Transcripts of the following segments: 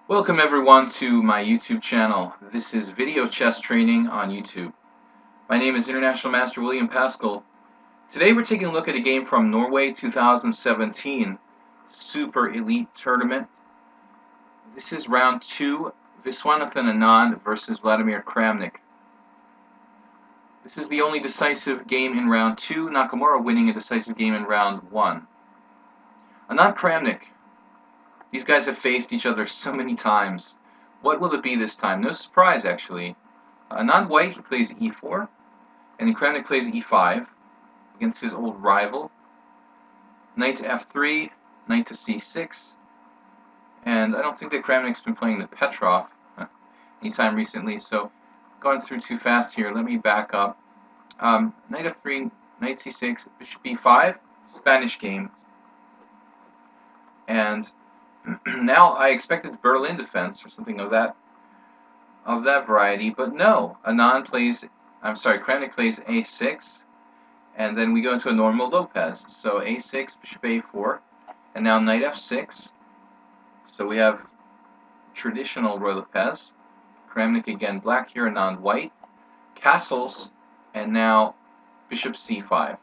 Welcome everyone to my YouTube channel. This is Video Chess Training on YouTube. My name is International Master William Paschall. Today we're taking a look at a game from Norway 2017 Super Elite Tournament. This is round 2, Viswanathan Anand versus Vladimir Kramnik. This is the only decisive game in round 2, Nakamura winning a decisive game in round 1. Anand-Kramnik. These guys have faced each other so many times. What will it be this time? No surprise, actually. Anand White plays e4, and then Kramnik plays e5 against his old rival. Knight to f3, knight to c6, and I don't think that Kramnik's been playing the Petrov anytime recently, so going through too fast here. Let me back up. Knight f3, knight c6, bishop e5, Spanish game, and now I expected Berlin defense or something of that variety, but no. Kramnik plays a6, and then we go into a normal Lopez. So a6, bishop a4, and now knight f6. So we have traditional Roy Lopez. Kramnik again black here, Anand white. Castles, and now bishop c5.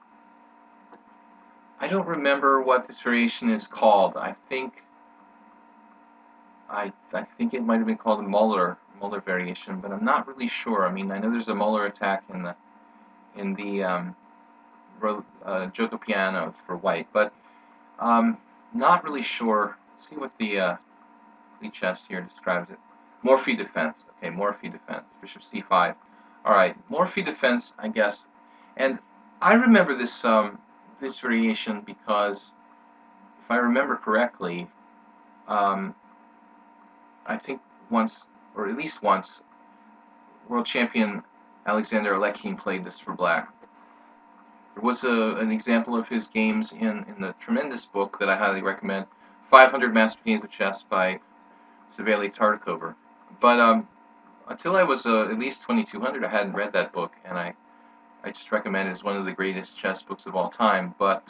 I don't remember what this variation is called. I think it might have been called a Muller variation, but I'm not really sure. I mean, I know there's a Muller attack in the Gioco Piano for white, but not really sure. Let's see what the chess here describes it. Morphy defense. Okay, Morphy defense. Bishop c5. All right, Morphy defense, I guess. And I remember this this variation because, if I remember correctly, I think once, or at least once, world champion Alexander Alekhine played this for black. There was an example of his games in the tremendous book that I highly recommend, 500 Master Games of Chess by Savely Tartakover. But until I was at least 2200, I hadn't read that book, and I just recommend it as one of the greatest chess books of all time. But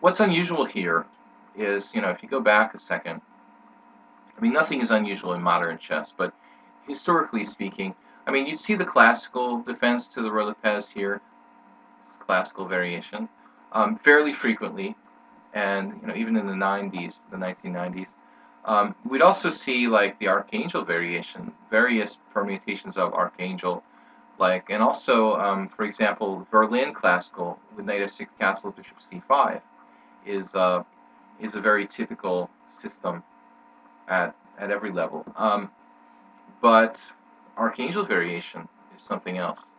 what's unusual here is, if you go back a second, I mean, nothing is unusual in modern chess, but historically speaking, I mean, you'd see the classical defense to the Roy Lopez here, classical variation, fairly frequently, and even in the 90s, the 1990s. We'd also see like the Archangel variation, various permutations of Archangel, and also, for example, Berlin classical with knight f6 castle bishop c5 is a very typical system at every level. But Archangel variation is something else.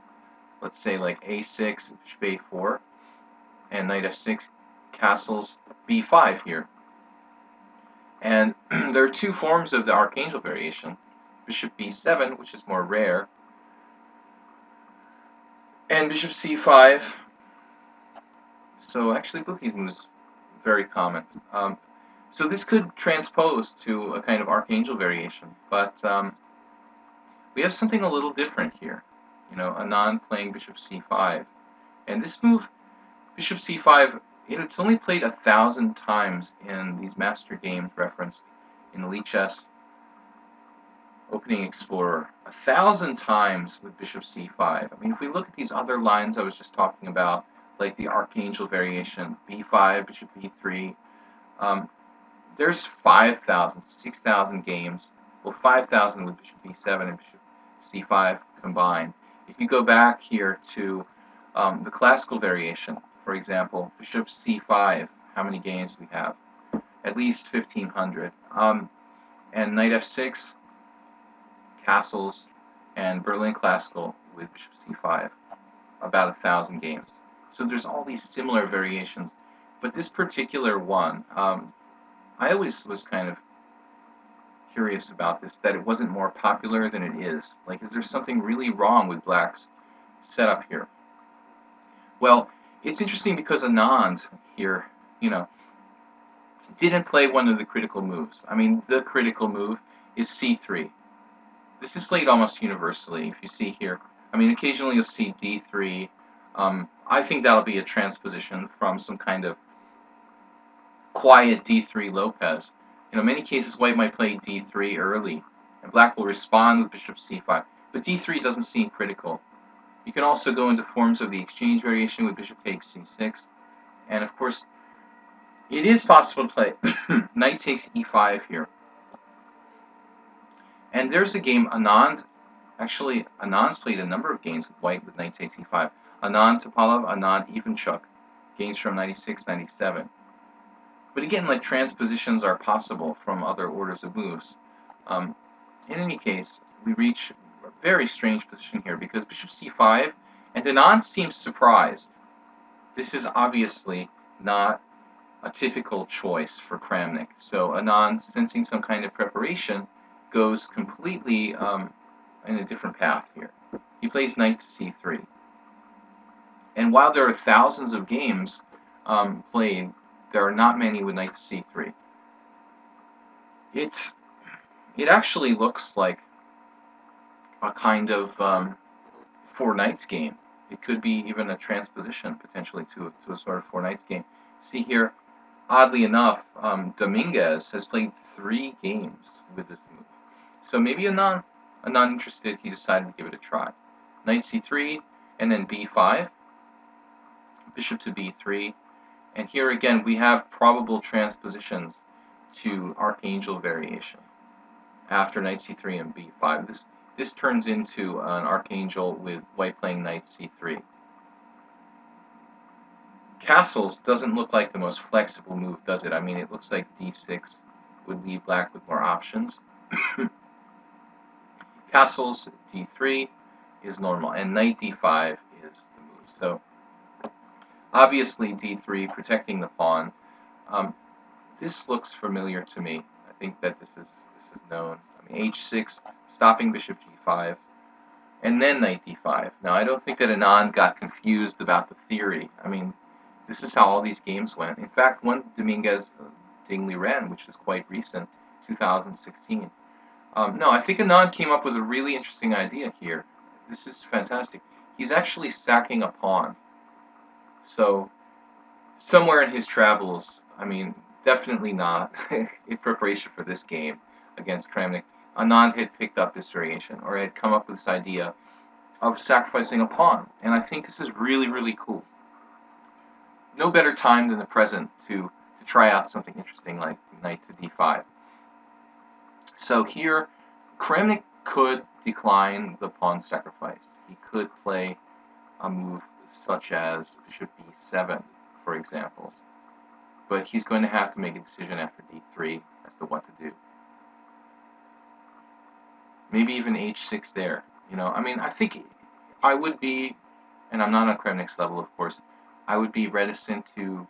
Let's say like a6, bishop a4, and knight f6, castles b5 here. And there are two forms of the Archangel variation. Bishop b7, which is more rare, and bishop c5. So actually both these moves are very common. So this could transpose to a kind of Archangel variation, but we have something a little different here. Anand playing bishop c5, and this move, bishop c5, it's only played 1,000 times in these master games referenced in Elite Chess Opening Explorer. 1,000 times with bishop c5. I mean, if we look at these other lines I was just talking about, like the Archangel variation, b5, bishop b3, there's 5,000, 6,000 games. Well, 5,000 with bishop b7 and bishop c5 combined. If you go back here to the classical variation, for example, bishop c5, how many games we have? At least 1,500. And knight f6, castles, and Berlin classical with bishop c5, about 1,000 games. So there's all these similar variations, but this particular one, I always was kind of curious about this, that it wasn't more popular than it is. Like, is there something really wrong with black's setup here? Well, it's interesting because Anand here, didn't play one of the critical moves. I mean, the critical move is c3. This is played almost universally. If you see here, I mean, occasionally you'll see d3. I think that'll be a transposition from some kind of quiet d3 Lopez many cases white might play d3 early, and black will respond with bishop c5. But d3 doesn't seem critical. You can also go into forms of the exchange variation with bishop takes c6, and of course, it is possible to play knight takes e5 here. And there's a game Anand's played a number of games with white with knight takes e5. Anand Topalov, Anand Ivanchuk, games from 96, 97. But again, like, transpositions are possible from other orders of moves. In any case, we reach a very strange position here because bishop c5, and Anand seems surprised. This is obviously not a typical choice for Kramnik. So Anand, sensing some kind of preparation, goes completely in a different path here. He plays knight to c3. And while there are thousands of games played, there are not many with knight to c3. It actually looks like a kind of four knights game. It could be even a transposition, potentially, to a sort of four knights game. See here, oddly enough, Dominguez has played 3 games with this move. So maybe Anand interested, he decided to give it a try. Knight c3, and then b5, bishop to b3, and here again we have probable transpositions to archangel variation. After knight c3 and b5, this turns into an archangel with white playing knight c3. Castles doesn't look like the most flexible move, does it? I mean, it looks like d6 would leave black with more options. Castles d3 is normal, and knight d5 is the move. So obviously d3 protecting the pawn. This looks familiar to me. I think that this is known. I mean, h6 stopping bishop g5, and then knight d5. Now I don't think that Anand got confused about the theory. I mean, this is how all these games went. In fact, one Dominguez Dingley ran, which is quite recent, 2016. No, I think Anand came up with a really interesting idea here. This is fantastic. He's actually sacking a pawn. So, somewhere in his travels, I mean, definitely not in preparation for this game against Kramnik, Anand had picked up this variation, or had come up with this idea of sacrificing a pawn. And I think this is really, really cool. No better time than the present to try out something interesting like knight to d5. So here, Kramnik could decline the pawn sacrifice. He could play a move such as bishop b7, for example. But he's going to have to make a decision after d3 as to what to do. Maybe even h6 there. I mean, I think I would be, and I'm not on Kramnik's level, of course, I would be reticent to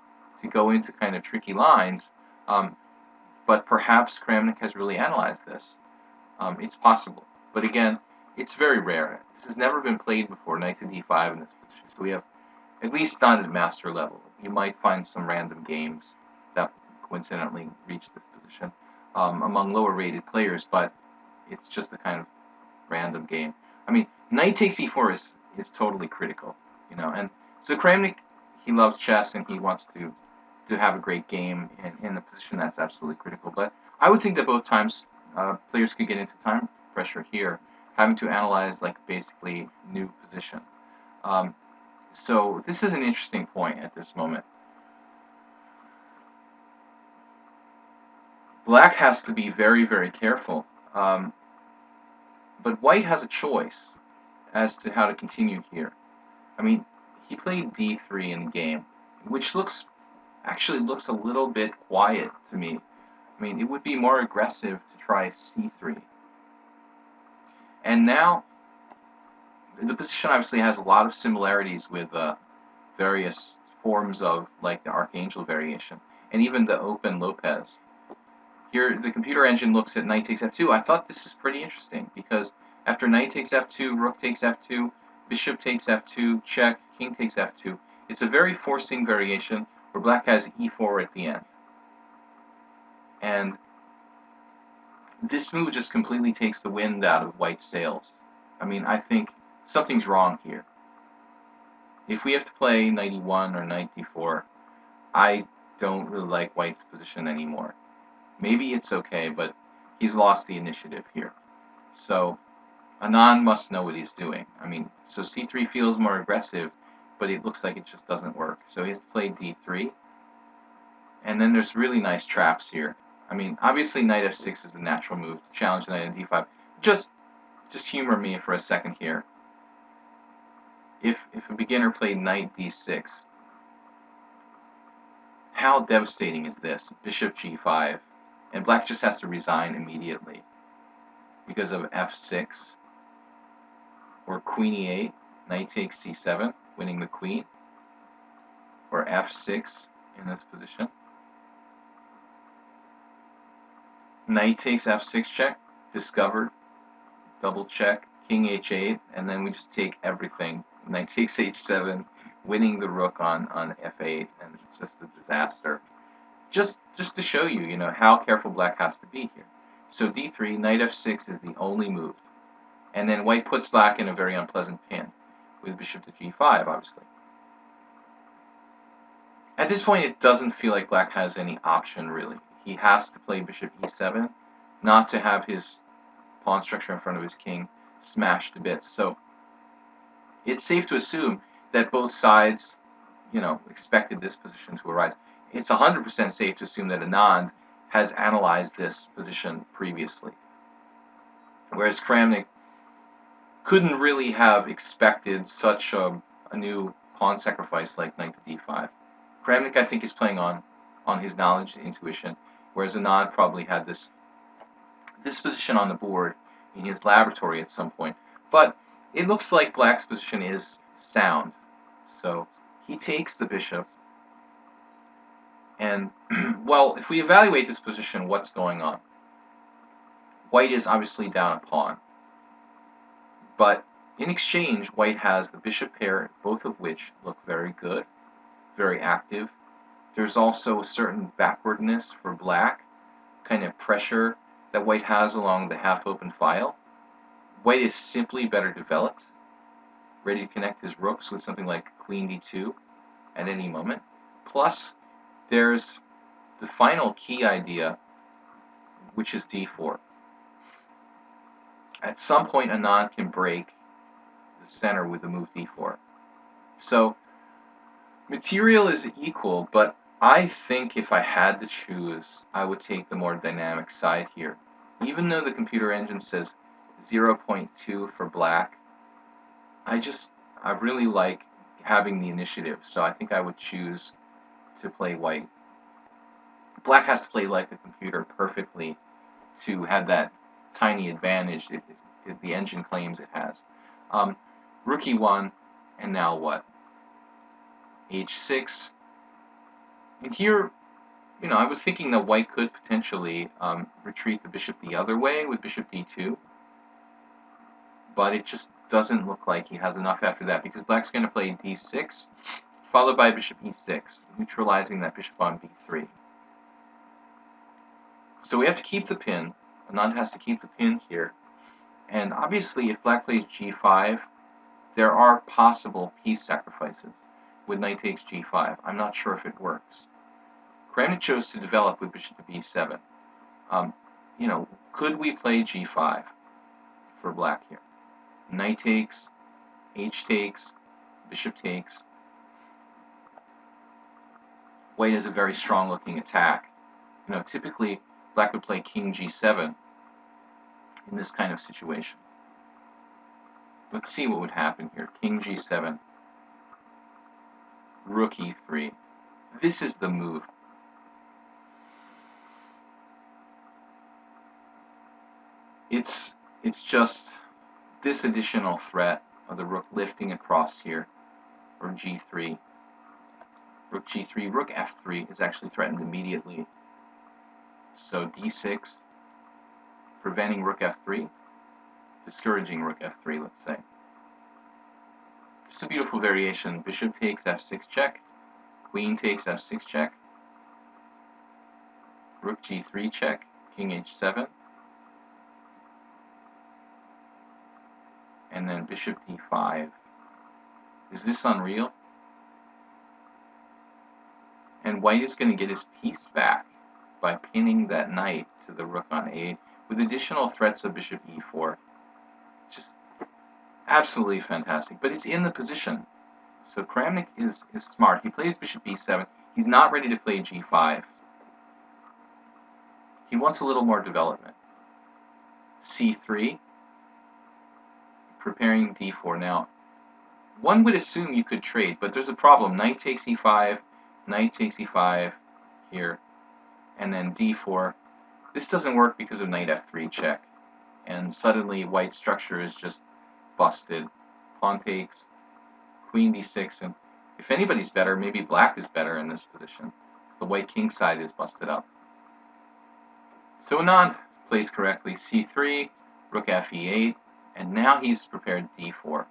go into kind of tricky lines, but perhaps Kramnik has really analyzed this. It's possible. But again, it's very rare. This has never been played before, knight to d5 in this position. So we have, at least not at master level. You might find some random games that coincidentally reach this position among lower rated players, but it's just a kind of random game. I mean, knight takes e4 is totally critical, and so Kramnik, he loves chess and he wants to have a great game in a position that's absolutely critical. But I would think that both times players could get into time pressure here, having to analyze like basically new position. So this is an interesting point at this moment. Black has to be very, very careful. But white has a choice as to how to continue here. I mean, he played d3 in the game, which actually looks a little bit quiet to me. I mean, it would be more aggressive to try c3. And now, the position obviously has a lot of similarities with various forms of, like, the Archangel variation, and even the open Lopez. Here, the computer engine looks at knight takes f2. I thought this is pretty interesting, because after knight takes f2, rook takes f2, bishop takes f2, check, king takes f2, it's a very forcing variation where black has e4 at the end. And this move just completely takes the wind out of white's sails. I mean, I think something's wrong here. If we have to play knight e1 or knight d4, I don't really like white's position anymore. maybe it's okay, but he's lost the initiative here. So Anand must know what he's doing. I mean, so c3 feels more aggressive, but it looks like it just doesn't work. So he has to play d3. And then there's really nice traps here. I mean, obviously knight f6 is the natural move to challenge knight on d5. Just humor me for a second here. If a beginner played knight d6, how devastating is this? Bishop g5, and black just has to resign immediately because of f6, or queen e8, knight takes c7, winning the queen, or f6 in this position. Knight takes f6 check, discovered, double check, king h8, and then we just take everything. Knight takes h7, winning the rook on f8, and it's just a disaster. Just to show you, you know, how careful black has to be here. So d3, knight f6 is the only move. And then white puts black in a very unpleasant pin with bishop to g5, obviously. At this point, it doesn't feel like black has any option, really. He has to play bishop e7, not to have his pawn structure in front of his king smashed to bits. So it's safe to assume that both sides, you know, expected this position to arise. It's 100% safe to assume that Anand has analyzed this position previously, whereas Kramnik couldn't really have expected such a new pawn sacrifice like knight to d5. Kramnik, I think, is playing on his knowledge and intuition, whereas Anand probably had this position on the board in his laboratory at some point. But it looks like black's position is sound. So he takes the bishop, and, well, if we evaluate this position, what's going on? White is obviously down a pawn. But in exchange, white has the bishop pair, both of which look very good, very active. There's also a certain backwardness for black, kind of pressure that white has along the half-open file. White is simply better developed, ready to connect his rooks with something like queen d2 at any moment. Plus, there's the final key idea, which is d4. At some point, Anand can break the center with the move d4. So, material is equal, but I think if I had to choose, I would take the more dynamic side here. Even though the computer engine says 0.2 for black, I really like having the initiative, so I think I would choose to play white. Black has to play like the computer perfectly to have that tiny advantage that the engine claims it has. Rook e1, and now what? h6. And here, you know, I was thinking that white could potentially retreat the bishop the other way with bishop d2, but it just doesn't look like he has enough after that, because black's going to play d6, followed by bishop e6, neutralizing that bishop on b3. So we have to keep the pin. Anand has to keep the pin here. And obviously, if black plays g5, there are possible piece sacrifices with knight takes g5. I'm not sure if it works. Kramnik chose to develop with bishop to b7. You know, could we play g5 for black here? Knight takes, h takes, bishop takes. White is a very strong-looking attack. You know, typically black would play king g7 in this kind of situation. Let's see what would happen here. King g7, rook e3. This is the move. It's just this additional threat of the rook lifting across here, or g3. Rook g3, rook f3 is actually threatened immediately. So d6, preventing rook f3, discouraging rook f3, let's say. Just a beautiful variation. Bishop takes f6 check, queen takes f6 check, rook g3 check, king h7, and then bishop d5. Is this unreal? And white is going to get his piece back. by pinning that knight to the rook on a8 with additional threats of bishop e4. Just absolutely fantastic. But it's in the position. So Kramnik is smart. He plays bishop b7. He's not ready to play g5. He wants a little more development. c3, preparing d4. Now, one would assume you could trade, but there's a problem. Knight takes e5, knight takes e5 here, and then d4. This doesn't work because of knight f3 check. And suddenly white's structure is just busted. Pawn takes, queen d6, and if anybody's better, maybe black is better in this position. The white king side is busted up. So Anand plays correctly c3, rook f e8, and now he's prepared d4.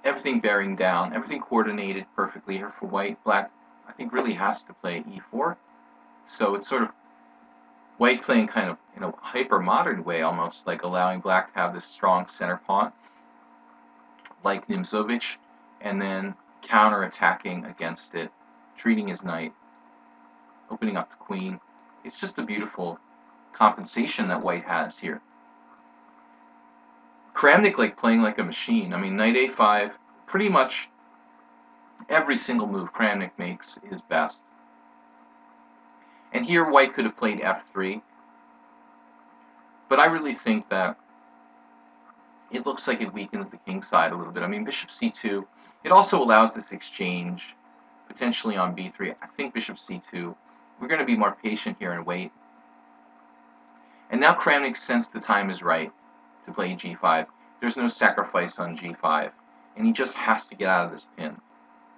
Everything bearing down, everything coordinated perfectly here for white. Black, I think, really has to play e4. So it's sort of white playing kind of in a hyper-modern way, almost like allowing black to have this strong center pawn, like Nimzovich, and then counter-attacking against it, treating his knight, opening up the queen. It's just a beautiful compensation that white has here. Kramnik like playing like a machine. I mean, knight a5, pretty much every single move Kramnik makes is best. And here white could have played f3, but I really think that it looks like it weakens the king side a little bit. I mean, bishop c2, it also allows this exchange, potentially on b3. I think bishop c2, we're going to be more patient here and wait. And now Kramnik sensed the time is right to play g5. There's no sacrifice on g5, and he just has to get out of this pin.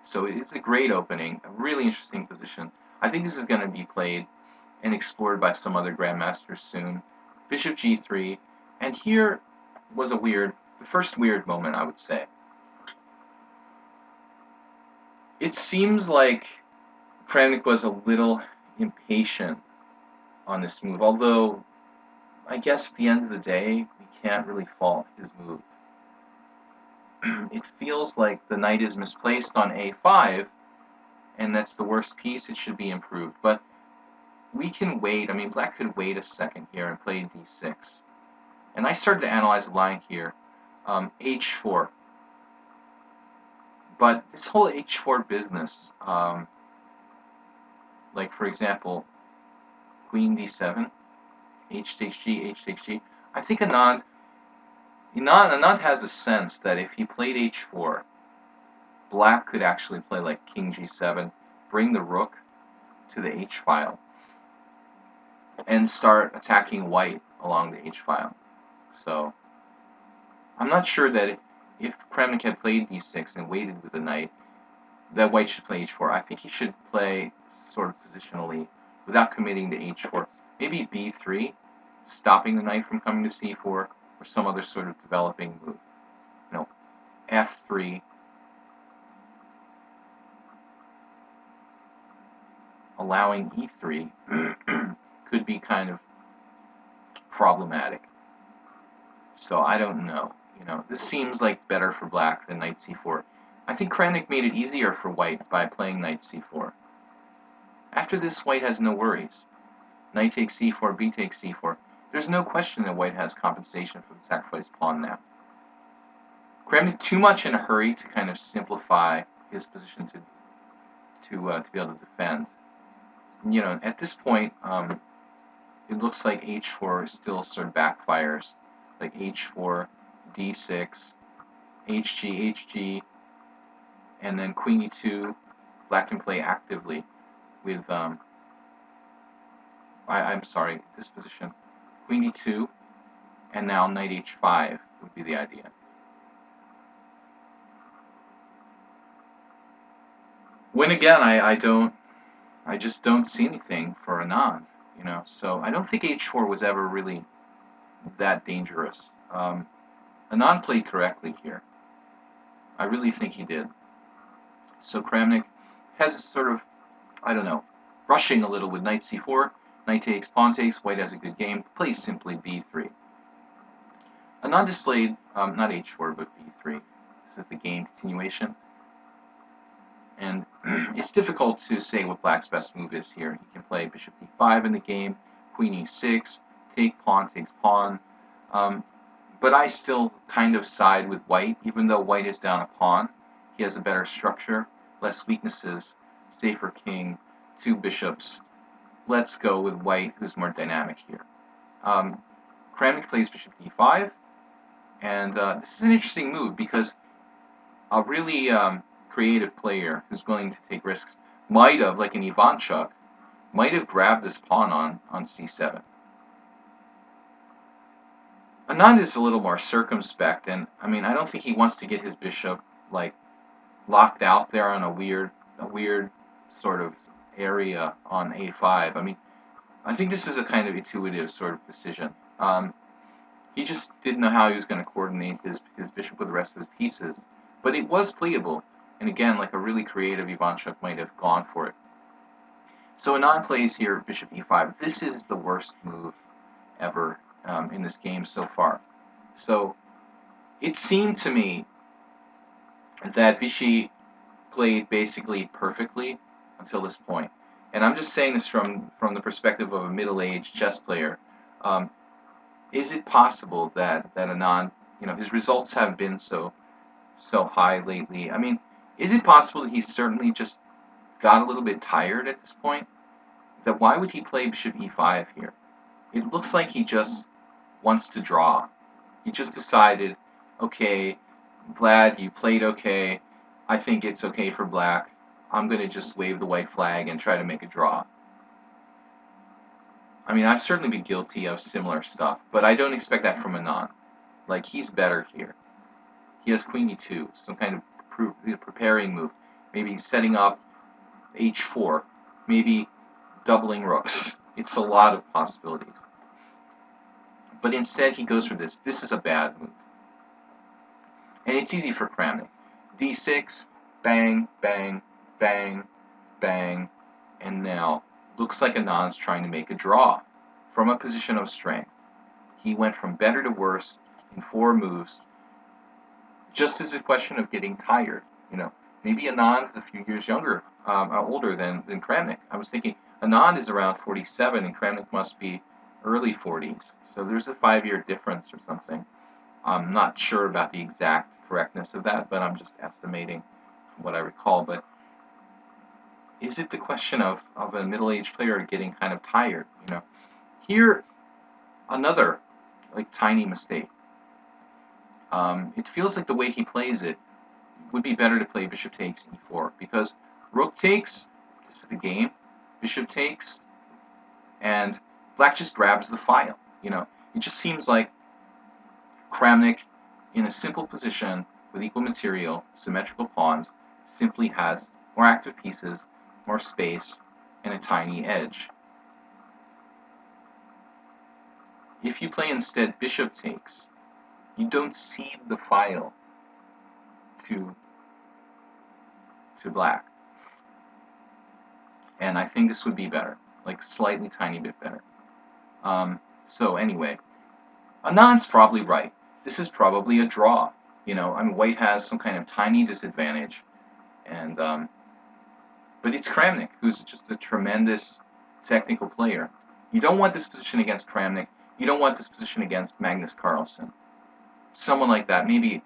So it's a great opening, a really interesting position. I think this is going to be played and explored by some other grandmasters soon. Bishop g3, and here was the first weird moment, I would say. It seems like Kramnik was a little impatient on this move, although I guess at the end of the day, we can't really fault his move. It feels like the knight is misplaced on a5, and that's the worst piece. It should be improved. But we can wait. I mean, black could wait a second here and play d6. And I started to analyze the line here. h4. But this whole h4 business, like for example, queen d7, h takes g, h takes g. I think Anand has a sense that if he played h4, black could actually play like king g7, bring the rook to the h-file, and start attacking white along the h-file. So I'm not sure that if Kramnik had played d6 and waited with the knight, that white should play h4. I think he should play sort of positionally without committing to h4. Maybe b3, stopping the knight from coming to c4, or some other sort of developing move. You know, f3, allowing e3 could be kind of problematic. So I don't know. You know, this seems like better for black than knight c4. I think Kramnik made it easier for white by playing knight c4. After this, white has no worries. Knight takes c4, b takes c4. There's no question that white has compensation for the sacrificed pawn now. Kramnik too much in a hurry to kind of simplify his position to be able to defend. You know, at this point, it looks like h4 still sort of backfires, like h4, d6, hg, hg, and then queen e2. Black can play actively with I'm sorry, this position, queen e2, and now knight h5 would be the idea. When again, I just don't see anything for Anand, you know. So I don't think h4 was ever really that dangerous. Anand played correctly here. I really think he did. So Kramnik has sort of, I don't know, rushing a little with knight c4, knight takes, pawn takes, white has a good game, plays simply b3. Anand has played, not h4, but b3. This is the game continuation. And it's difficult to say what black's best move is here. He can play bishop d5 in the game, queen e6, take pawn takes pawn. But I still kind of side with white, even though white is down a pawn. He has a better structure, less weaknesses, safer king, 2 bishops. Let's go with white, who's more dynamic here. Kramnik plays bishop d5, and this is an interesting move because a really creative player who's willing to take risks might have, like an Ivanchuk, might have grabbed this pawn on c7. Anand is a little more circumspect, and I mean, I don't think he wants to get his bishop like locked out there on a weird sort of area on a5. I mean, I think this is a kind of intuitive sort of decision. He just didn't know how he was going to coordinate his bishop with the rest of his pieces, but it was playable, and again, like a really creative Ivanchuk might have gone for it. So Anand plays here bishop e5. This is the worst move ever in this game so far. So it seemed to me that Vichy played basically perfectly until this point. And I'm just saying this from the perspective of a middle-aged chess player. Is it possible that Anand, his results have been so high lately? I mean, is it possible that he certainly just got a little bit tired at this point? That why would he play bishop e5 here? It looks like he just wants to draw. He just decided, okay, Vlad, you played okay. I think it's okay for black. I'm going to just wave the white flag and try to make a draw. I mean, I've certainly been guilty of similar stuff, but I don't expect that from Anand. Like, he's better here. He has queen e2, some kind of preparing move. Maybe setting up h4. Maybe doubling rooks. It's a lot of possibilities. But instead, he goes for this. This is a bad move. And it's easy for Kramnik. d6, bang, bang, bang, bang, and now looks like Anand's trying to make a draw from a position of strength. He went from better to worse in 4 moves, just as a question of getting tired. Maybe Anand's a few years older than Kramnik. I was thinking Anand is around 47 and Kramnik must be early 40s. So there's a 5-year difference or something. I'm not sure about the exact correctness of that, but I'm just estimating from what I recall. But is it the question of a middle-aged player getting kind of tired? Here, another tiny mistake. It feels like the way he plays it would be better to play bishop takes e4 because rook takes. This is the game. Bishop takes, and black just grabs the file. It just seems like Kramnik, in a simple position with equal material, symmetrical pawns, simply has more active pieces, more space, and a tiny edge. If you play instead bishop takes, you don't cede the file to black. And I think this would be better, like slightly tiny bit better. So anyway, Anand's probably right. This is probably a draw. White has some kind of tiny disadvantage, and but it's Kramnik, who's just a tremendous technical player. You don't want this position against Kramnik. You don't want this position against Magnus Carlsen. Someone like that, maybe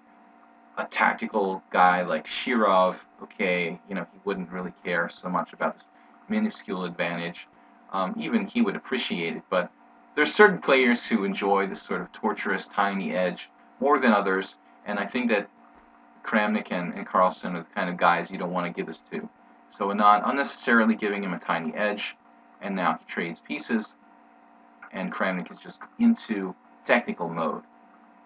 a tactical guy like Shirov. Okay, he wouldn't really care so much about this minuscule advantage. Even he would appreciate it, but there's certain players who enjoy this sort of torturous, tiny edge more than others, and I think that Kramnik and Carlsen are the kind of guys you don't want to give this to. So Anand unnecessarily giving him a tiny edge, and now he trades pieces, and Kramnik is just into technical mode.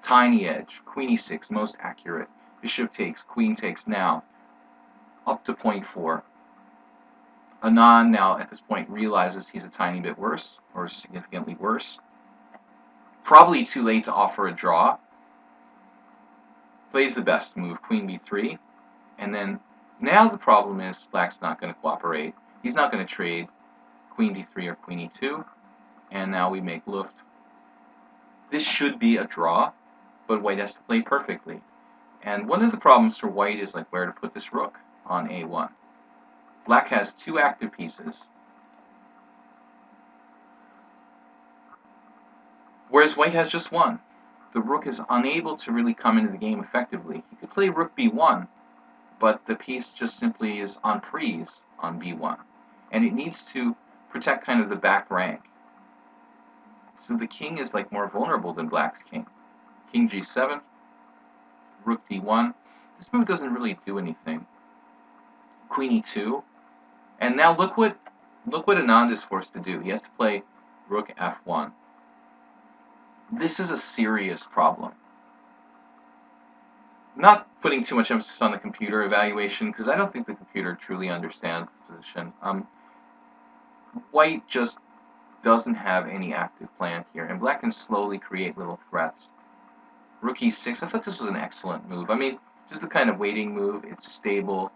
Tiny edge, queen e6, most accurate. Bishop takes, queen takes now, up to point 4. Anand now at this point realizes he's a tiny bit worse, or significantly worse. Probably too late to offer a draw. Plays the best move, queen b3, and then now the problem is black's not going to cooperate. He's not going to trade queen d3 or queen e2, and now we make Luft. This should be a draw, but white has to play perfectly. And one of the problems for white is where to put this rook on a1. Black has two active pieces, whereas white has just one. The rook is unable to really come into the game effectively. He could play rook b1, but the piece just simply is on prise on b1, and it needs to protect kind of the back rank. So the king is like more vulnerable than black's king. King g7, rook d1. This move doesn't really do anything. Queen e2, and now look what Anand is forced to do. He has to play rook f1. This is a serious problem. Not putting too much emphasis on the computer evaluation, because I don't think the computer truly understands the position. White just doesn't have any active plan here, and black can slowly create little threats. Rook e6, I thought this was an excellent move. I mean, just a kind of waiting move. It's stable.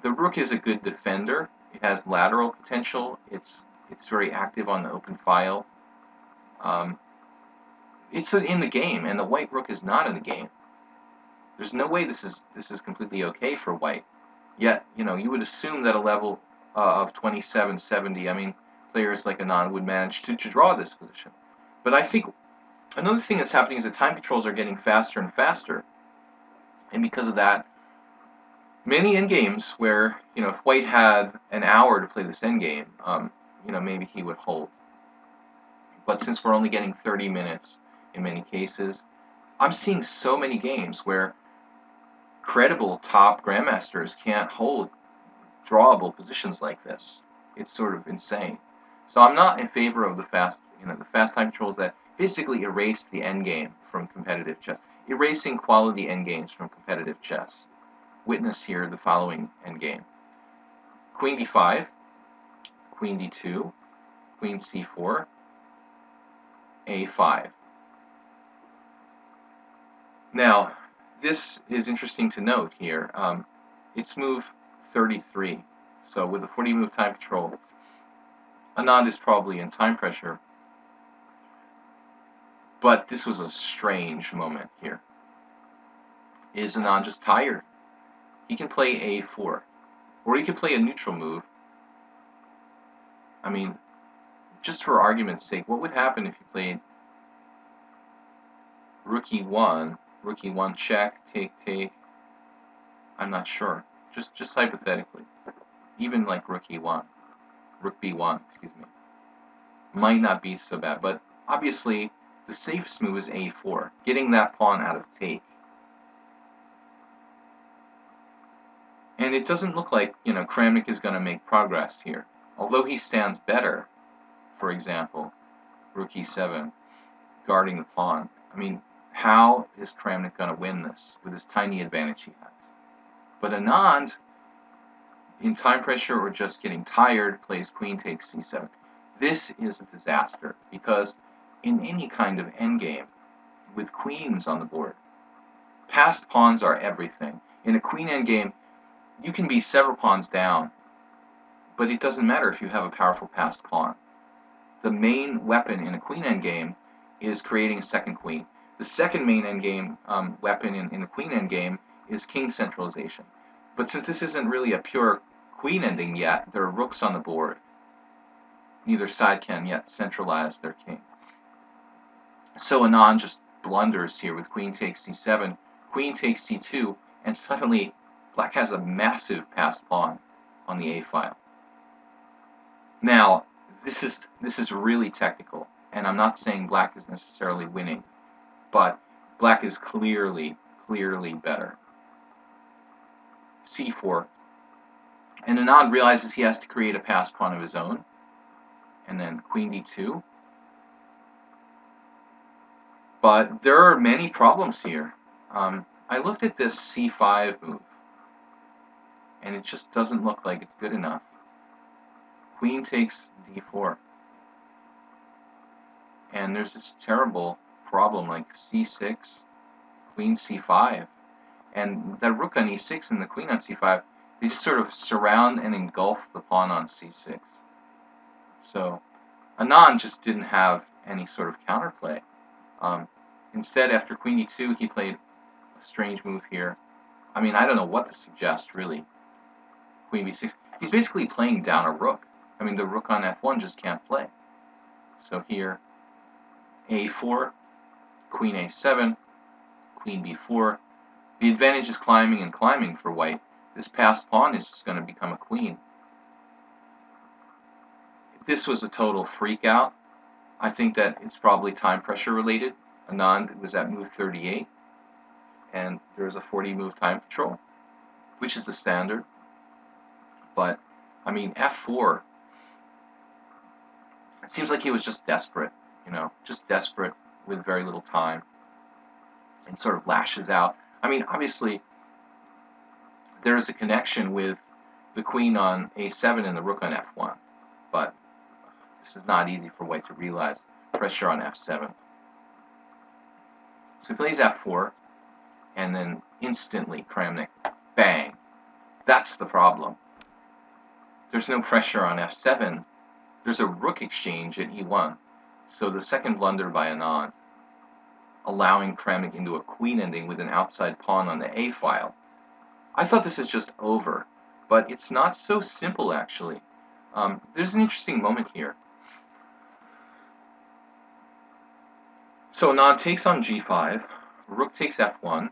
The rook is a good defender. It has lateral potential. It's very active on the open file. It's in the game, and the white rook is not in the game. There's no way this is completely okay for white. Yet, you know, you would assume that a level of 2770, I mean, players like Anand would manage to draw this position. But I think another thing that's happening is that time controls are getting faster and faster. And because of that, many endgames where, you know, if white had an hour to play this endgame, you know, maybe he would hold. But since we're only getting 30 minutes in many cases, I'm seeing so many games where credible top grandmasters can't hold drawable positions like this. It's sort of insane. So I'm not in favor of the fast time controls that basically erase the endgame from competitive chess, erasing quality endgames from competitive chess. Witness here the following endgame: Queen d5, Queen d2, Queen c4, a5. Now, this is interesting to note here. It's move 33. So with a 40 move time control, Anand is probably in time pressure. But this was a strange moment here. Is Anand just tired? He can play a4. Or he could play a neutral move. I mean, just for argument's sake, what would happen if you played rook e1 check, take? I'm not sure. Just hypothetically. Even like rook e1, rook b1, excuse me. Might not be so bad, but obviously the safest move is a4, getting that pawn out of take. And it doesn't look like, you know, Kramnik is going to make progress here. Although he stands better, for example, rook e7, guarding the pawn. I mean, how is Kramnik going to win this with this tiny advantage he has? But Anand, in time pressure or just getting tired, plays queen takes c7. This is a disaster, because in any kind of endgame with queens on the board, passed pawns are everything. In a queen endgame, you can be several pawns down, but it doesn't matter if you have a powerful passed pawn. The main weapon in a queen endgame is creating a second queen. The second main endgame weapon in a queen endgame is king centralization. But since this isn't really a pure queen ending yet, there are rooks on the board. Neither side can yet centralize their king. So Anand just blunders here with queen takes c7, queen takes c2, and suddenly black has a massive passed pawn on the a file. Now, this is really technical, and I'm not saying black is necessarily winning, but black is clearly better. c4, and Anand realizes he has to create a passed pawn of his own, and then queen d2. But there are many problems here. I looked at this c5 move, and it just doesn't look like it's good enough. Queen takes d4. And there's this terrible problem like c6, queen c5. And that rook on e6 and the queen on c5, they just sort of surround and engulf the pawn on c6. So Anand just didn't have any sort of counterplay. Instead, after queen e2, he played a strange move here. I mean, I don't know what to suggest, really. Queen b6. he's basically playing down a rook. I mean, the rook on f1 just can't play. So here, a4, queen a7, queen b4. The advantage is climbing and climbing for white. This passed pawn is just going to become a queen. If this was a total freak out, I think that it's probably time pressure related. Anand was at move 38, and there's a 40 move time control, which is the standard. But, I mean, f4, it seems like he was just desperate, just desperate with very little time, and sort of lashes out. I mean, obviously, there is a connection with the queen on a7 and the rook on f1, but this is not easy for white to realize. Pressure on f7. So he plays f4, and then instantly Kramnik, bang. That's the problem. There's no pressure on f7. There's a rook exchange at e1. So the second blunder by Anand, allowing Kramnik into a queen ending with an outside pawn on the a file. I thought this is just over, but it's not so simple actually. There's an interesting moment here. So Anand takes on g5, rook takes f1,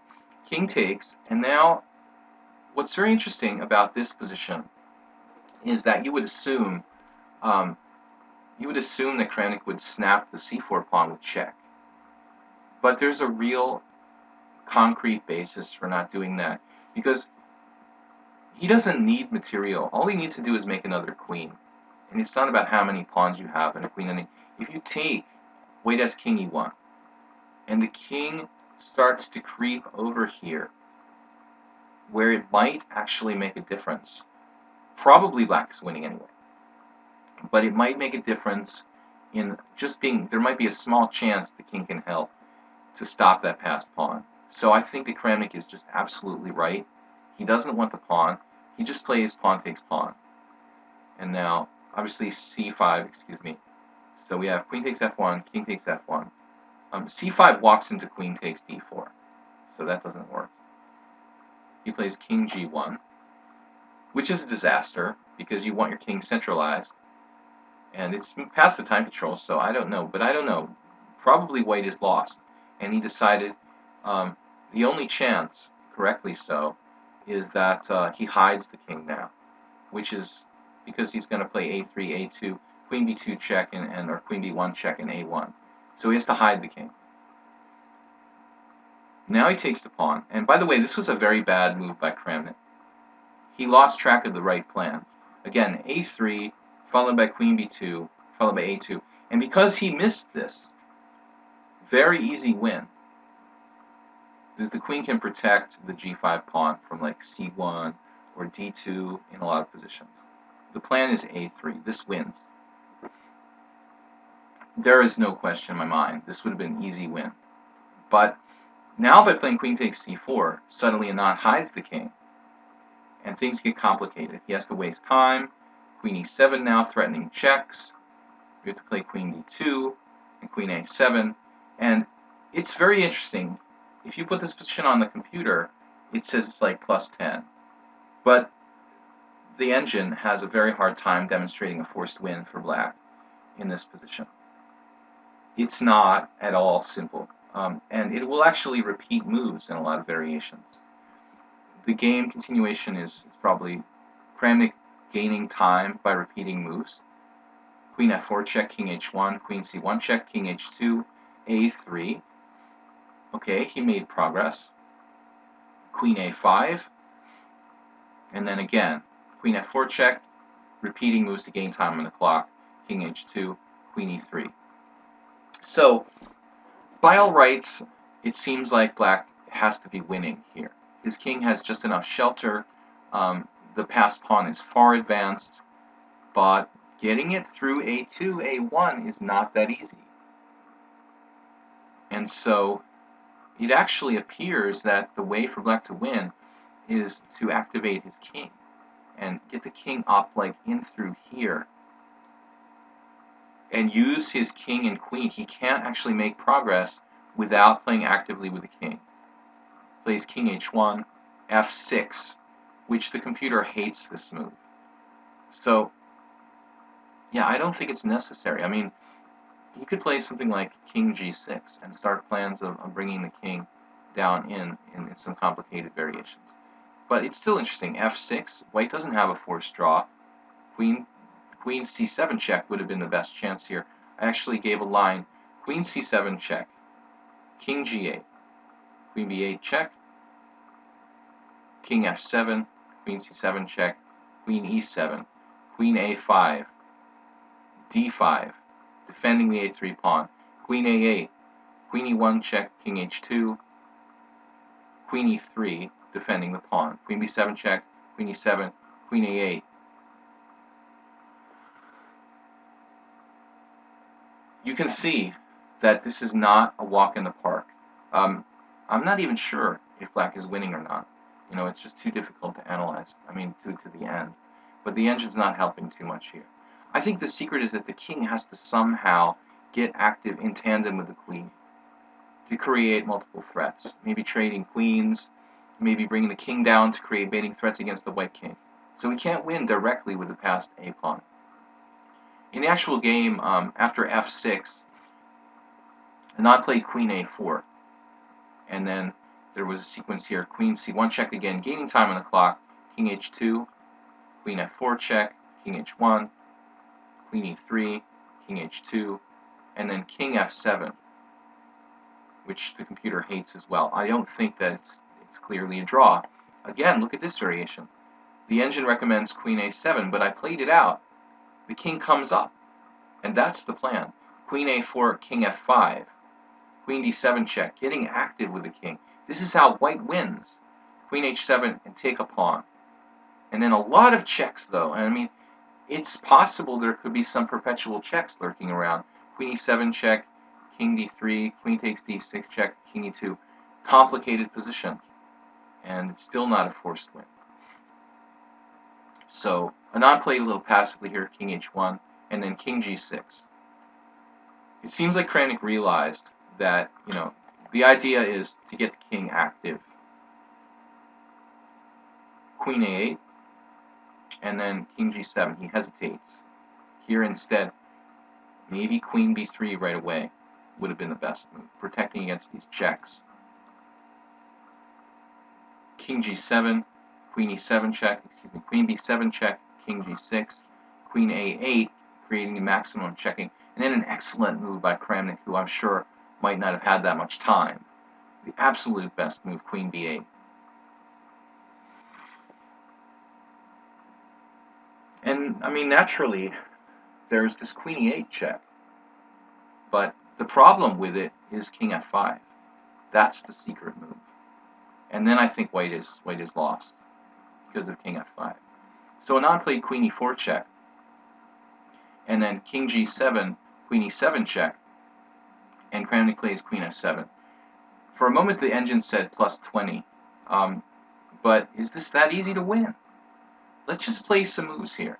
king takes, and now what's very interesting about this position is that you would assume that Kramnik would snap the c4 pawn with check. But there's a real concrete basis for not doing that, because he doesn't need material. All he needs to do is make another queen. And it's not about how many pawns you have in a queen ending. If you take white has king e1, and the king starts to creep over here, where it might actually make a difference. Probably black is winning anyway. But it might make a difference in just being, there might be a small chance the king can help to stop that passed pawn. So I think that Kramnik is just absolutely right. He doesn't want the pawn. He just plays pawn takes pawn. And now, obviously c5, So we have queen takes f1, king takes f1. c5 walks into queen takes d4. So that doesn't work. He plays king g1, which is a disaster because you want your king centralized. And it's past the time control, so I don't know. But I don't know. Probably white is lost. And he decided the only chance, correctly so, is that he hides the king now, which is because he's going to play a3, a2, queen b2 check, or queen b1 check, and a1. So he has to hide the king. Now he takes the pawn. And by the way, this was a very bad move by Kramnik. He lost track of the right plan. Again, a3, followed by queen b2, followed by a2. And because he missed this, very easy win. The queen can protect the g5 pawn from like c1 or d2 in a lot of positions. The plan is a3. This wins. There is no question in my mind. This would have been an easy win. But now by playing queen takes c4, suddenly Anand hides the king. And things get complicated. He has to waste time. Queen e7 now, threatening checks. We have to play queen d2 and queen a7. And it's very interesting. If you put this position on the computer, it says it's like +10. But the engine has a very hard time demonstrating a forced win for black in this position. It's not at all simple. And it will actually repeat moves in a lot of variations. The game continuation is probably Kramnik gaining time by repeating moves. Queen f4 check, king h1, queen c1 check, king h2, a3. Okay, he made progress. Queen a5. And then again, queen f4 check, repeating moves to gain time on the clock, king h2, queen e3. So, by all rights, it seems like black has to be winning here. His king has just enough shelter. The passed pawn is far advanced, but getting it through a2, a1 is not that easy. And so it actually appears that the way for black to win is to activate his king and get the king up like in through here and use his king and queen. He can't actually make progress without playing actively with the king. Plays king h1, f6, which the computer hates this move. So, yeah, I don't think it's necessary. I mean, you could play something like King G6 and start plans of bringing the king down in some complicated variations. But it's still interesting. F6, white doesn't have a forced draw. Queen C7 check would have been the best chance here. I actually gave a line, Queen C7 check, King G8, Queen B8 check, King F7, Queen C7 check, Queen E7, Queen A5, D5, defending the A3 pawn, Queen A8, Queen E1 check, King H2, Queen E3, defending the pawn, Queen B7 check, Queen E7, Queen A8. You can see that this is not a walk in the park. I'm not even sure if black is winning or not. You know, it's just too difficult to analyze. I mean, to the end. But the engine's not helping too much here. I think the secret is that the king has to somehow get active in tandem with the queen to create multiple threats. Maybe trading queens, maybe bringing the king down to create baiting threats against the white king. So we can't win directly with the passed a pawn. In the actual game, after f6, Anand played queen a4, and then there was a sequence here, queen c1 check again, gaining time on the clock, king h2, queen f4 check, king h1, queen e3, king h2, and then king f7, which the computer hates as well. I don't think that it's clearly a draw. Again, look at this variation. The engine recommends queen a7, but I played it out. The king comes up, and that's the plan. Queen a4, king f5, queen d7 check, getting active with the king. This is how white wins. Queen h7 and take a pawn. And then a lot of checks, though. And I mean, it's possible there could be some perpetual checks lurking around. Queen e7 check, king d3, queen takes d6 check, king e2. Complicated position. And it's still not a forced win. So Anand played a little passively here, king h1, and then king g6. It seems like Kramnik realized that, you know, the idea is to get the king active. Queen a8, and then king g7. He hesitates. Here instead, maybe queen b3 right away would have been the best move, protecting against these checks. King g7, queen e7 check, excuse me, queen b7 check, king g6, queen a8, creating the maximum checking, and then an excellent move by Kramnik, who I'm sure might not have had that much time. The absolute best move, queen b8. And, I mean, naturally, there's this queen e8 check. But the problem with it is king f5. That's the secret move. And then I think white is lost because of king f5. So Anand played queen e4 check. And then king g7, queen e7 check. And Kramnik plays queen f7. For a moment, the engine said plus 20. But is this that easy to win? Let's just play some moves here.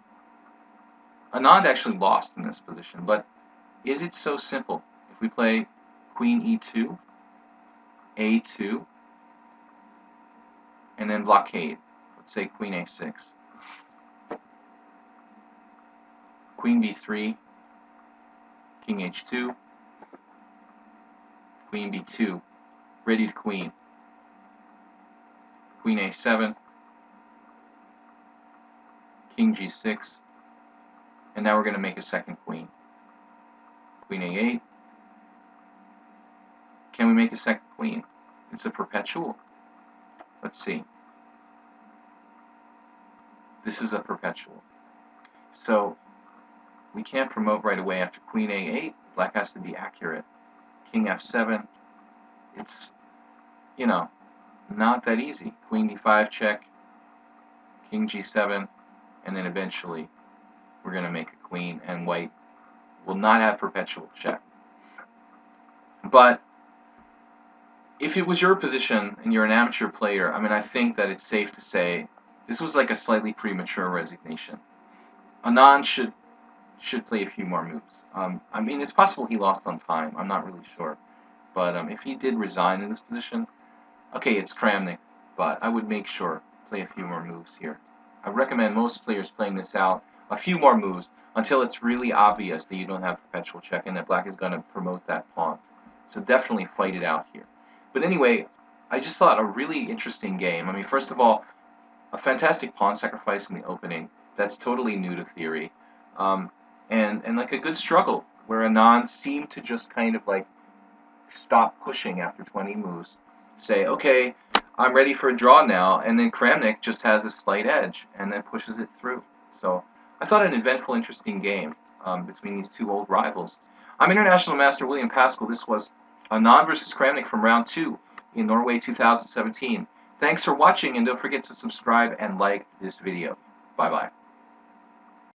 Anand actually lost in this position, but is it so simple? If we play queen e2, a2, and then blockade, let's say queen a6, queen b3, king h2, queen b2, ready to queen, queen a7, king g6, and now we're going to make a second queen. Queen a8. Can we make a second queen? It's a perpetual. Let's see. This is a perpetual. So we can't promote right away after queen a8. Black has to be accurate. King f7. It's, you know, not that easy. Queen d5 check, king g7, and then eventually we're going to make a queen, and white will not have perpetual check. But if it was your position and you're an amateur player, I mean, I think that it's safe to say this was like a slightly premature resignation. Anand should play a few more moves. I mean, it's possible he lost on time. I'm not really sure. But if he did resign in this position, okay, it's Kramnik, but I would make sure play a few more moves here. I recommend most players playing this out a few more moves until it's really obvious that you don't have perpetual check and that black is going to promote that pawn. So definitely fight it out here. But anyway, I just thought a really interesting game. I mean, first of all, a fantastic pawn sacrifice in the opening. That's totally new to theory. And like a good struggle where Anand seemed to just kind of like stop pushing after 20 moves. Say, okay, I'm ready for a draw now, and then Kramnik just has a slight edge and then pushes it through. So I thought an eventful, interesting game between these two old rivals. I'm International Master William Paschall. This was Anand versus Kramnik from round 2 in Norway 2017. Thanks for watching, and don't forget to subscribe and like this video. Bye-bye.